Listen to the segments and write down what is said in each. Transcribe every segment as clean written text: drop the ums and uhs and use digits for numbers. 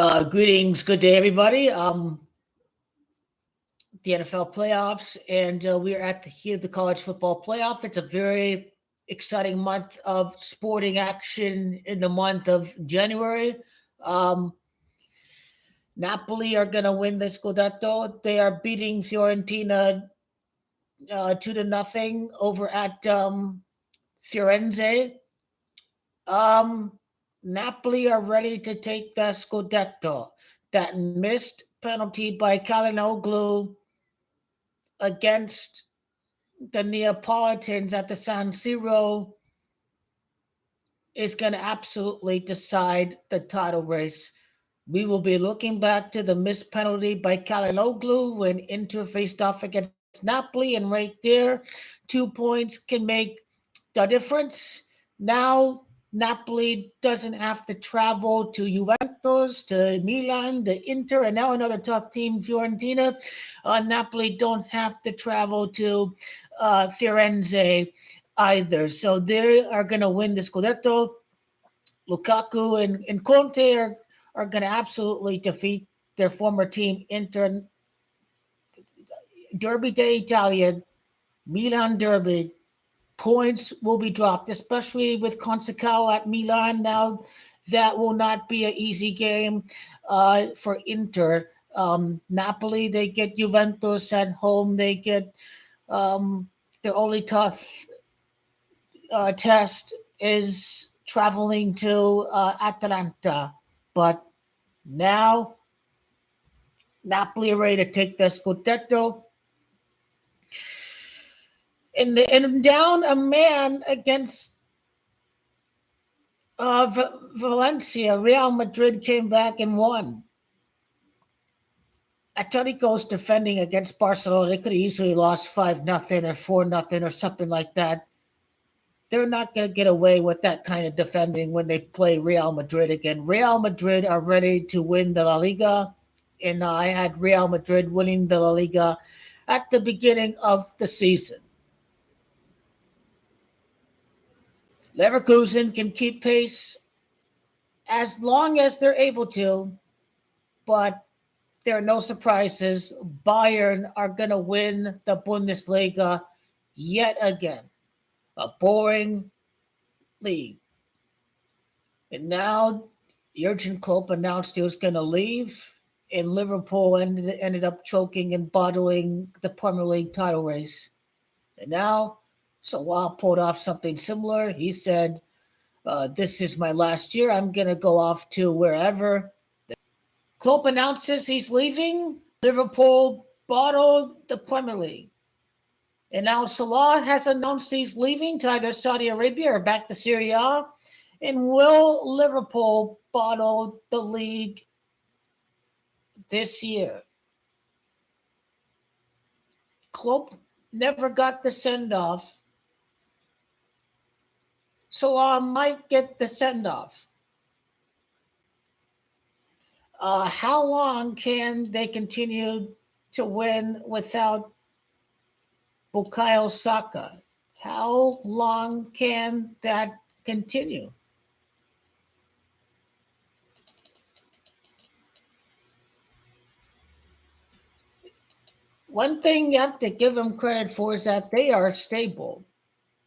Greetings, good day, everybody. The NFL playoffs, and we are at the heat of the college football playoff. It's a very exciting month of sporting action in the month of January. Um, Napoli are going to win the Scudetto. They are beating Fiorentina 2-0 over at Firenze. Um, Napoli are ready to take the Scudetto. That missed penalty by Kalinoglu against the Neapolitans at the San Siro is going to absolutely decide the title race. We will be looking back to the missed penalty by Kalinoglu when Inter faced off against Napoli, and right there, 2 points can make the difference. Now, Napoli doesn't have to travel to Juventus, to Milan, to Inter, and now another tough team, Fiorentina. Napoli don't have to travel to Firenze either. So they are going to win the Scudetto. Lukaku and Conte are going to absolutely defeat their former team, Inter. Derby d'Italia, Milan Derby. Points will be dropped, especially with Consecao at Milan. Now, that will not be an easy game for Inter. Napoli, they get Juventus at home. They get their only tough test is traveling to Atalanta. But now, Napoli are ready to take the Scudetto. And down a man against Valencia, Real Madrid came back and won. Atletico's defending against Barcelona. They could have easily lost 5-0 or 4-0 or something like that. They're not going to get away with that kind of defending when they play Real Madrid again. Real Madrid are ready to win the La Liga, and I had Real Madrid winning the La Liga at the beginning of the season. Leverkusen can keep pace as long as they're able to, but there are no surprises. Bayern are going to win the Bundesliga yet again. A boring league. And now Jurgen Klopp announced he was going to leave, and Liverpool ended up choking and bottling the Premier League title race. And now Salah pulled off something similar. He said, this is my last year. I'm going to go off to wherever. Klopp announces he's leaving. Liverpool bottled the Premier League. And now Salah has announced he's leaving to either Saudi Arabia or back to Serie A. And will Liverpool bottle the league this year? Klopp never got the send-off. Salah might get the send-off. How long can they continue to win without Bukayo Saka? How long can that continue? One thing you have to give them credit for is that they are stable.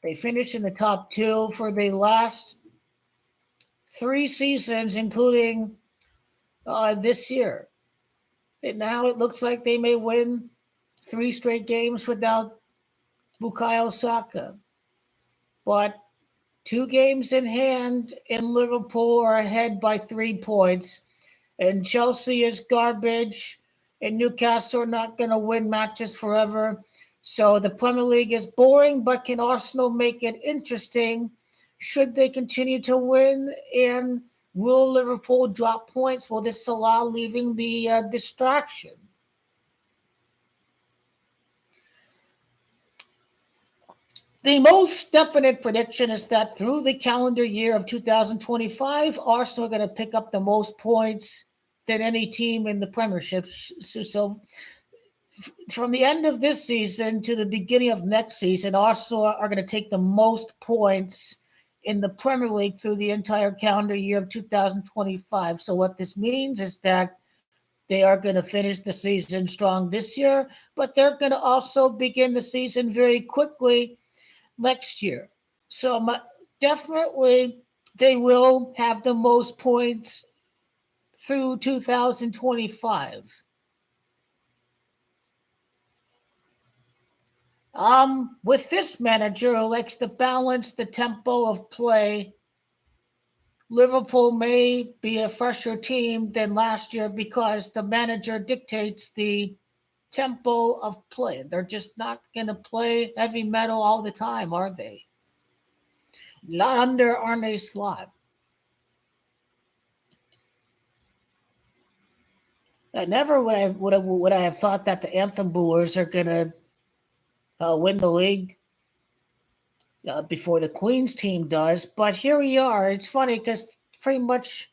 They finished in the top two for the last 3 seasons, including this year. And now it looks like they may win 3 straight games without Bukayo Saka. But 2 games in hand, and Liverpool are ahead by 3 points. And Chelsea is garbage, and Newcastle are not going to win matches forever. So the Premier League is boring, but can Arsenal make it interesting? Should they continue to win? And will Liverpool drop points? Will this Salah leaving be a distraction? The most definite prediction is that through the calendar year of 2025, Arsenal are going to pick up the most points than any team in the Premiership. So from the end of this season to the beginning of next season, Arsenal are going to take the most points in the Premier League through the entire calendar year of 2025. So what this means is that they are going to finish the season strong this year, but they're going to also begin the season very quickly next year. So definitely they will have the most points through 2025. With this manager who likes to balance the tempo of play, Liverpool may be a fresher team than last year because the manager dictates the tempo of play. They're just not going to play heavy metal all the time, are they? Not under Arne Slot. I never would I have thought that the Anthem Booers are going to win the league before the Queens team does. But here we are. It's funny because pretty much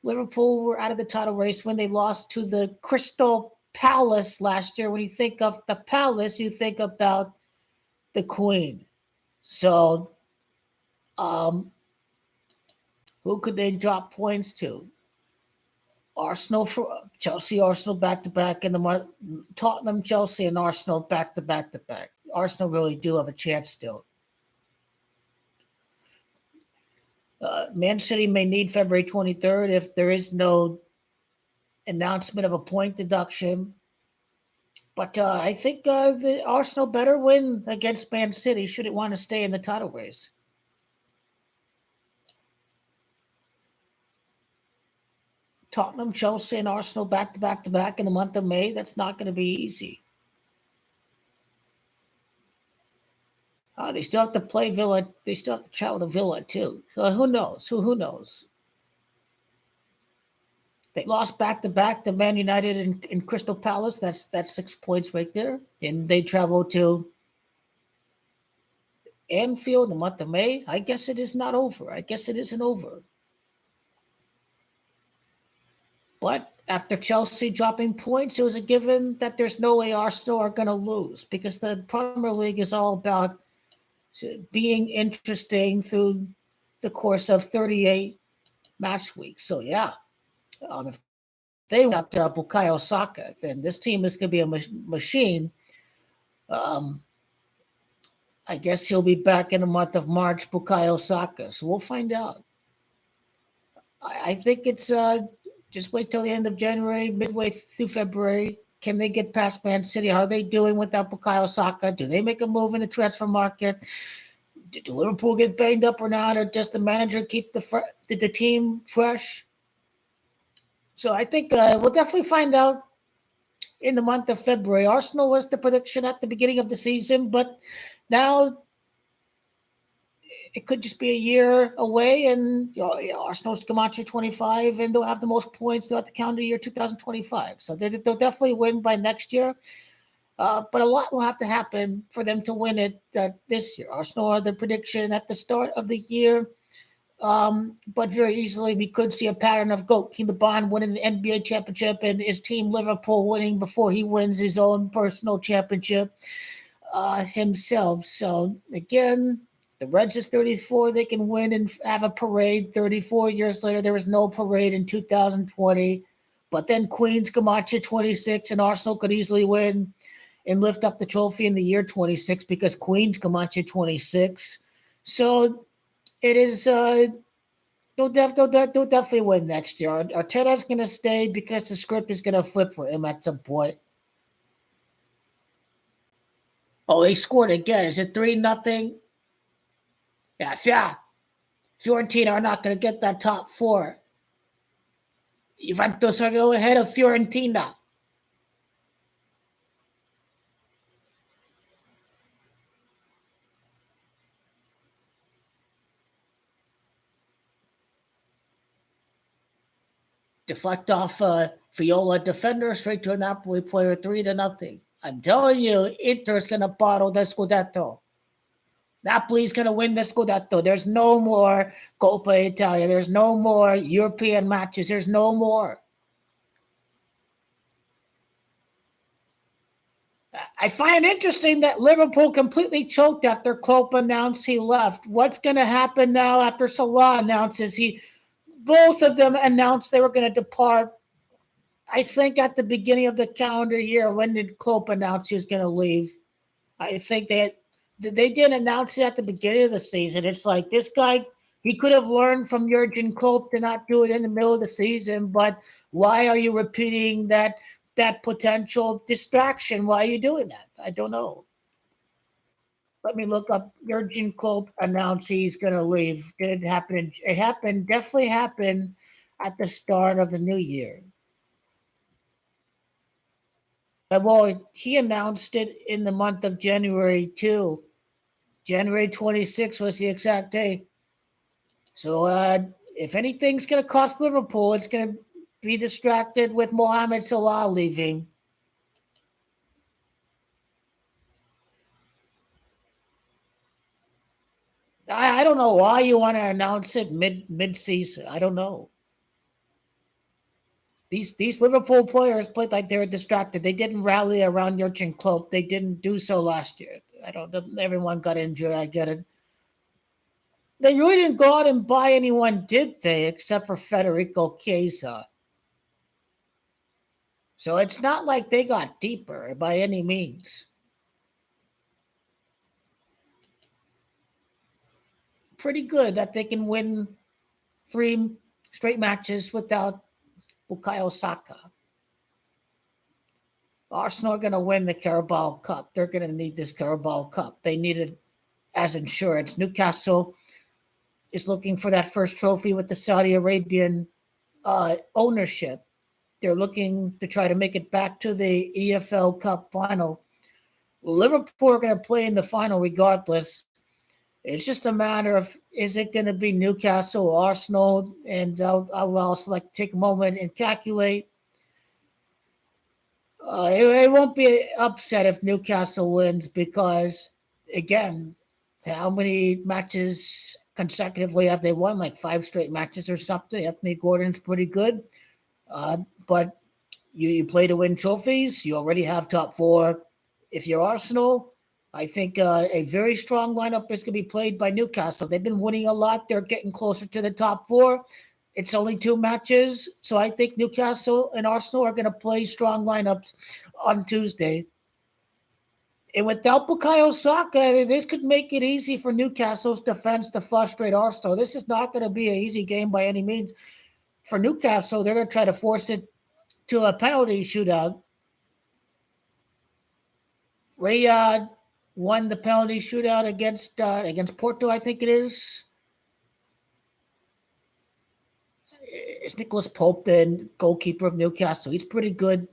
Liverpool were out of the title race when they lost to the Crystal Palace last year. When you think of the Palace, you think about the Queen. So, who could they drop points to? Arsenal, for Chelsea, Arsenal back to back, and the Tottenham, Chelsea, and Arsenal back to back to back. Arsenal really do have a chance still. Man City may need February 23rd if there is no announcement of a point deduction. But I think the Arsenal better win against Man City should it want to stay in the title race. Tottenham, Chelsea, and Arsenal back to back to back in the month of May. That's not going to be easy. They still have to play Villa. They still have to travel to Villa too. Who knows? Who knows? They lost back to back to Man United and Crystal Palace. That's 6 points right there. And they travel to Anfield in the month of May. I guess it is not over. I guess it isn't over. But after Chelsea dropping points, it was a given that there's no way Arsenal are going to lose because the Premier League is all about being interesting through the course of 38 match weeks. So, yeah, if they got Bukayo Saka, then this team is going to be a machine. I guess he'll be back in the month of March, Bukayo Saka. So we'll find out. I think it's just wait till the end of January, midway through February. Can they get past Man City? How are they doing without Bukayo Saka? Do they make a move in the transfer market? Did Liverpool get banged up or not? Or does the manager keep the team fresh? So I think we'll definitely find out in the month of February. Arsenal was the prediction at the beginning of the season, but now it could just be a year away, and Arsenal's Camacho 25, and they'll have the most points throughout the calendar year 2025. So they'll definitely win by next year. But a lot will have to happen for them to win it this year. Arsenal are the prediction at the start of the year, but very easily we could see a pattern of King LeBron winning the NBA championship and his team Liverpool winning before he wins his own personal championship himself. So again, the Reds is 34. They can win and have a parade. 34 years later, there was no parade in 2020. But then Queens Camacho 26, and Arsenal could easily win and lift up the trophy in the year 26 because Queens Camacho 26. So it is. They'll definitely win next year. Arteta's going to stay because the script is going to flip for him at some point. Oh, they scored again. Is it 3-0? Yeah. Fiorentina are not going to get that top four. Juventus are going ahead of Fiorentina. Deflect off Viola defender straight to a Napoli player 3-0. I'm telling you, Inter's going to bottle the Scudetto. Napoli's going to win the Scudetto. There's no more Coppa Italia. There's no more European matches. There's no more. I find it interesting that Liverpool completely choked after Klopp announced he left. What's going to happen now after Salah announces he? Both of them announced they were going to depart. I think at the beginning of the calendar year, when did Klopp announce he was going to leave? I think they didn't announce it at the beginning of the season. It's like this guy, he could have learned from Jurgen Klopp to not do it in the middle of the season. But why are you repeating that potential distraction? Why are you doing that? I don't know. Let me look up. Jurgen Klopp announced he's going to leave. Did it happen? It happened. Definitely happened at the start of the new year. Well, he announced it in the month of January too. January 26th was the exact day. So if anything's going to cost Liverpool, it's going to be distracted with Mohamed Salah leaving. I don't know why you want to announce it mid season. I don't know. These Liverpool players played like they were distracted. They didn't rally around Jurgen Klopp. They didn't do so last year. I don't. Everyone got injured. I get it. They really didn't go out and buy anyone, did they? Except for Federico Chiesa. So it's not like they got deeper by any means. Pretty good that they can win 3 straight matches without Bukayo Saka. Arsenal are going to win the Carabao Cup. They're going to need this Carabao Cup. They need it as insurance. Newcastle is looking for that first trophy with the Saudi Arabian ownership. They're looking to try to make it back to the EFL Cup final. Liverpool are going to play in the final regardless. It's just a matter of, is it going to be Newcastle or Arsenal? And I will also like to take a moment and calculate. It won't be upset if Newcastle wins because, again, how many matches consecutively have they won? Like 5 straight matches or something. Anthony Gordon's pretty good. But you play to win trophies. You already have top 4. If you're Arsenal, I think a very strong lineup is going to be played by Newcastle. They've been winning a lot. They're getting closer to the top 4. It's only 2 matches. So I think Newcastle and Arsenal are going to play strong lineups on Tuesday. And without Bukayo Saka, this could make it easy for Newcastle's defense to frustrate Arsenal. This is not going to be an easy game by any means. For Newcastle, they're going to try to force it to a penalty shootout. Riyadh won the penalty shootout against Porto, I think it is. It's Nicholas Pope, the goalkeeper of Newcastle. He's pretty good.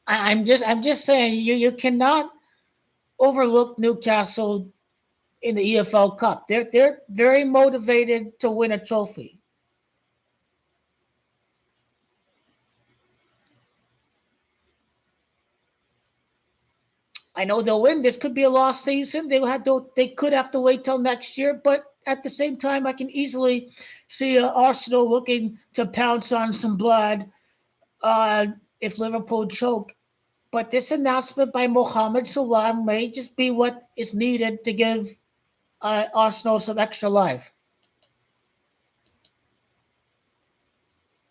I'm just saying you cannot overlook Newcastle in the EFL Cup. They're very motivated to win a trophy. I know they'll win. This could be a lost season. They could have to wait till next year, but at the same time, I can easily see Arsenal looking to pounce on some blood if Liverpool choke. But this announcement by Mohamed Salah may just be what is needed to give Arsenal some extra life.